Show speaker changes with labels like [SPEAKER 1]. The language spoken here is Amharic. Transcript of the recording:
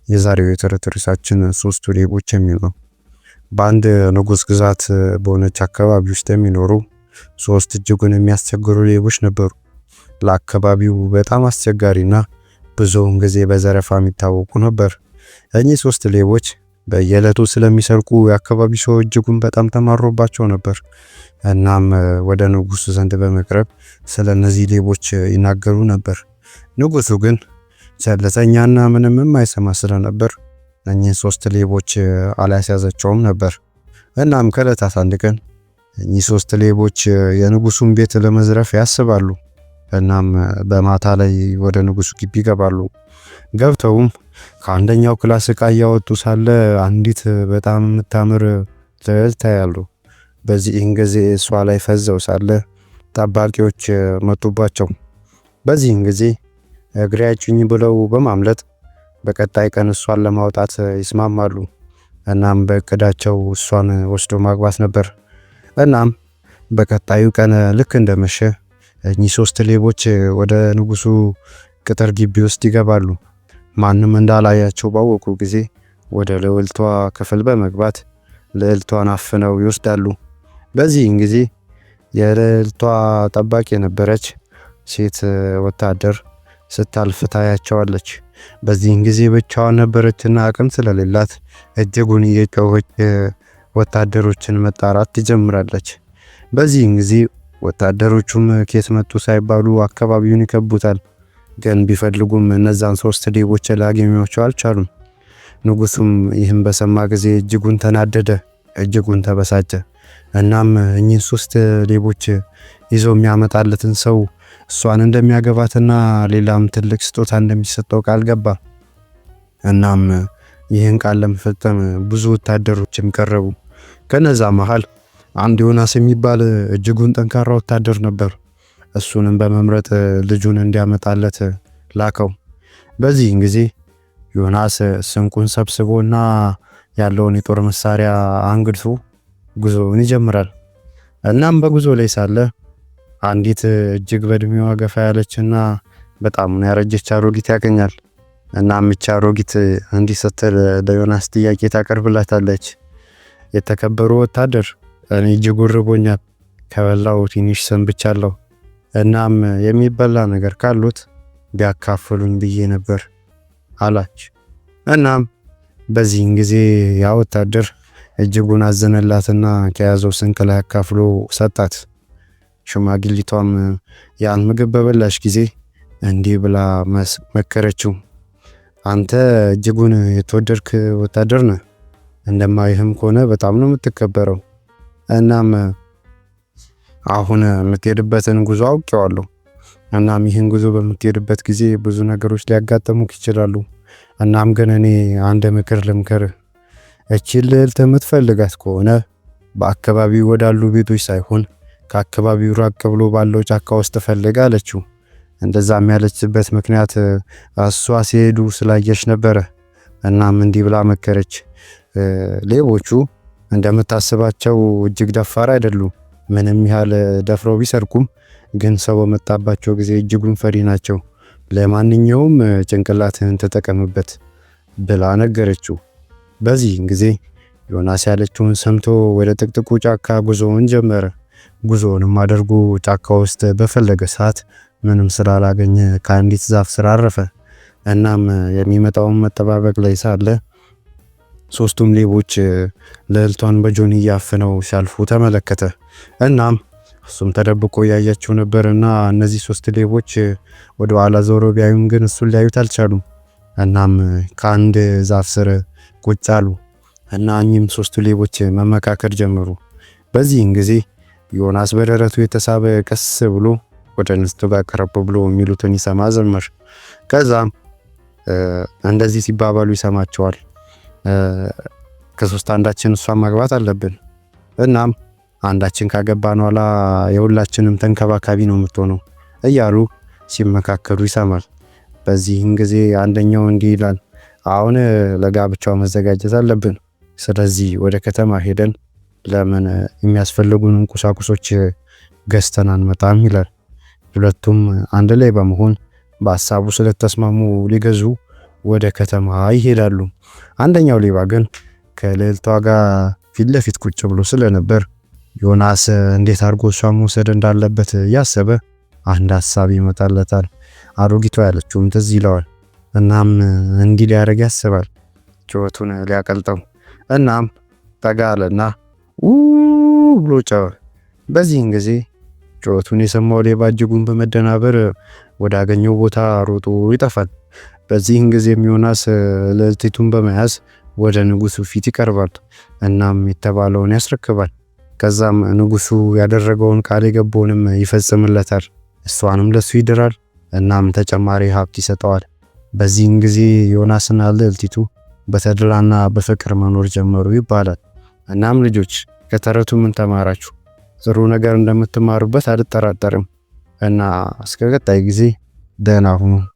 [SPEAKER 1] የዛሬው የተረት ርዕሳችን ሶስቱ ሌቦች የሚል ነው። በአንድ ንጉስ ግዛት በሆነች አካባቢ ውስጥ የሚኖሩ ሶስት እጅጉን የሚያስቸግሩ ሌቦች ነበሩ። ለአካባቢው በጣም አስቸጋሪና ብዙውን ጊዜ በዘረፋ የሚታወቁ ነበር። እኚህ ሶስት ሌቦች በየዕለቱ ስለሚሰርቁ የአካባቢ ሰው እጅጉን በጣም ተማሮባቸው ነበር። እናም ወደ ንጉሱ ዘንድ በመቅረብ ስለ እነዚህ ሌቦች ይናገሩ ነበር። ንጉሱ ግን ቸልተኛና ምንም የማይሰማ ስለነበር እኚህ ሶስት ሌቦች አላስያዛቸውም ነበር። እናም ከዕለታት አንድ ቀን እኚህ ሶስት ሌቦች የንጉሱን ቤት ለመዝረፍ ያስባሉ። እናም በማታ ላይ ወደ ንጉሱ ግቢ ይገባሉ። ገብተውም ከአንደኛው ክላስ ዕቃ እያወጡ ሳለ አንዲት በጣም የምታምር ልዕልት ያያሉ። በዚህን ጊዜ እሷ ላይ ፈዘው ሳለ ጠባቂዎች መጡባቸው። በዚህን ጊዜ እግሬ አውጪኝ ብለው በማምለጥ በቀጣይ ቀን እሷን ለማውጣት ይስማማሉ። እናም በእቅዳቸው እሷን ወስዶ ማግባት ነበር። እናም በቀጣዩ ቀን ልክ እንደመሸ እኚህ ሶስት ሌቦች ወደ ንጉሱ ቅጥር ግቢ ውስጥ ይገባሉ። ማንም እንዳላያቸው ባወቁ ጊዜ ወደ ልዕልቷ ክፍል በመግባት ልዕልቷን አፍነው ይወስዳሉ። በዚህን ጊዜ የልዕልቷ ጠባቂ የነበረች ሴት ወታደር ስታልፍ ታያቸዋለች። በዚህን ጊዜ ብቻዋን ነበረችና አቅም ስለሌላት እጅጉን እየጮኸች ወታደሮችን መጣራት ትጀምራለች። በዚህን ጊዜ ወታደሮቹም ከየት መጡ ሳይባሉ አካባቢውን ይከቡታል። ግን ቢፈልጉም እነዛን ሶስት ሌቦች ላገኟቸው አልቻሉም። ንጉሱም ይህን በሰማ ጊዜ እጅጉን ተናደደ፣ እጅጉን ተበሳጨ። እናም እኚህ ሶስት ሌቦች ይዘው የሚያመጣለትን ሰው እሷን እንደሚያገባትና ሌላም ትልቅ ስጦታ እንደሚሰጠው ቃል ገባ። እናም ይህን ቃል ለመፈጸም ብዙ ወታደሮችም ቀረቡ። ከነዛ መሃል አንድ ዮናስ የሚባል እጅጉን ጠንካራ ወታደር ነበር። እሱንም በመምረጥ ልጁን እንዲያመጣለት ላከው። በዚህን ጊዜ ዮናስ ስንቁን ሰብስቦና ያለውን የጦር መሳሪያ አንግድቶ ጉዞውን ይጀምራል። እናም በጉዞ ላይ ሳለ አንዲት እጅግ በእድሜዋ ገፋ ያለችና በጣም ያረጀች አሮጊት ያገኛል። እናም እቺ አሮጊት እንዲህ ስትል ለዮናስ ጥያቄ ታቀርብላታለች። የተከበሩ ወታደር፣ እኔ እጅግ ርቦኛል፣ ከበላው ትንሽ ሰንብቻለሁ። እናም የሚበላ ነገር ካሉት ቢያካፍሉኝ ብዬ ነበር አላች። እናም በዚህን ጊዜ ያ ወታደር እጅጉን አዘነላትና ከያዘው ስንቅ ላይ አካፍሎ ሰጣት። ሽማግሊቷም ያን ምግብ በበላሽ ጊዜ እንዲህ ብላ መከረችው። አንተ እጅጉን የተወደድክ ወታደር ነህ። እንደማይህም ከሆነ በጣም ነው የምትከበረው። እናም አሁን የምትሄድበትን ጉዞ አውቄዋለሁ። እናም ይህን ጉዞ በምትሄድበት ጊዜ ብዙ ነገሮች ሊያጋጥሙክ ይችላሉ። እናም ግን እኔ አንድ ምክር ልምከርህ። እቺን ልዕልት የምትፈልጋት ከሆነ በአካባቢው ወዳሉ ቤቶች ሳይሆን ከአካባቢው ራቅ ብሎ ባለው ጫካ ውስጥ ፈልግ አለችው። እንደዛም ያለችበት ምክንያት እሷ ሲሄዱ ስላየች ነበረ። እናም እንዲህ ብላ መከረች። ሌቦቹ እንደምታስባቸው እጅግ ደፋር አይደሉም። ምንም ያህል ደፍረው ቢሰርቁም ግን ሰው በመጣባቸው ጊዜ እጅጉን ፈሪ ናቸው። ለማንኛውም ጭንቅላትህን ተጠቀምበት ብላ ነገረችው። በዚህን ጊዜ ዮናስ ያለችውን ሰምቶ ወደ ጥቅጥቁ ጫካ ጉዞውን ጀመረ። ጉዞውንም አድርጎ ጫካ ውስጥ በፈለገ ሰዓት ምንም ስላላገኘ ከአንዲት ዛፍ ስር አረፈ። እናም የሚመጣውን መጠባበቅ ላይ ሳለ ሶስቱም ሌቦች ልዕልቷን በጆንያ አፍነው ሲያልፉ ተመለከተ። እናም እሱም ተደብቆ ያያቸው ነበርና እነዚህ ሶስት ሌቦች ወደ ኋላ ዞሮ ቢያዩም ግን እሱን ሊያዩት አልቻሉም። እናም ከአንድ ዛፍ ስር ቁጭ አሉ እና እኚህም ሶስቱ ሌቦች መመካከር ጀመሩ። በዚህን ጊዜ ዮናስ በደረቱ የተሳበ ቀስ ብሎ ወደ እነሱ ጋር ቀረብ ብሎ የሚሉትን ይሰማ ጀመር። ከዛም እንደዚህ ሲባባሉ ይሰማቸዋል። ከሶስት አንዳችን እሷን ማግባት አለብን። እናም አንዳችን ካገባን ኋላ የሁላችንም ተንከባካቢ ነው የምትሆነው እያሉ ሲመካከሩ ይሰማል። በዚህን ጊዜ አንደኛው እንዲህ ይላል፣ አሁን ለጋብቻው መዘጋጀት አለብን። ስለዚህ ወደ ከተማ ሄደን ለምን የሚያስፈልጉን ቁሳቁሶች ገዝተን አንመጣም ይላል። ሁለቱም አንድ ላይ በመሆን በሐሳቡ ስለተስማሙ ሊገዙ ወደ ከተማ ይሄዳሉ። አንደኛው ሌባ ግን ከልዕልቷ ጋር ፊት ለፊት ቁጭ ብሎ ስለነበር ዮናስ እንዴት አድርጎ እሷን መውሰድ እንዳለበት ያሰበ አንድ ሐሳብ ይመጣለታል። አሮጊቷ ያለችውም ትዝ ይለዋል። እናም እንዲህ ሊያደርግ ያስባል፣ ጩኸቱን ሊያቀልጠው። እናም ጠጋ አለና ብሎ ጮኸ። በዚህን ጊዜ ጩኸቱን የሰማው ሌባ እጅጉን በመደናበር ወዳገኘው ቦታ ሮጦ ይጠፋል። በዚህን ጊዜም ዮናስ ልዕልቲቱን በመያዝ ወደ ንጉሱ ፊት ይቀርባል። እናም የተባለውን ያስረክባል። ከዛም ንጉሱ ያደረገውን ቃል የገባውንም ይፈጽምለታል። እሷንም ለሱ ይድራል። እናም ተጨማሪ ሀብት ይሰጠዋል። በዚህን ጊዜ ዮናስና ልዕልቲቱ በተድላና በፍቅር መኖር ጀመሩ ይባላል። እናም ልጆች ከተረቱ ምን ተማራችሁ? ጥሩ ነገር እንደምትማሩበት አልጠራጠርም። እና እስከ ቀጣይ ጊዜ ደህና ሁኑ።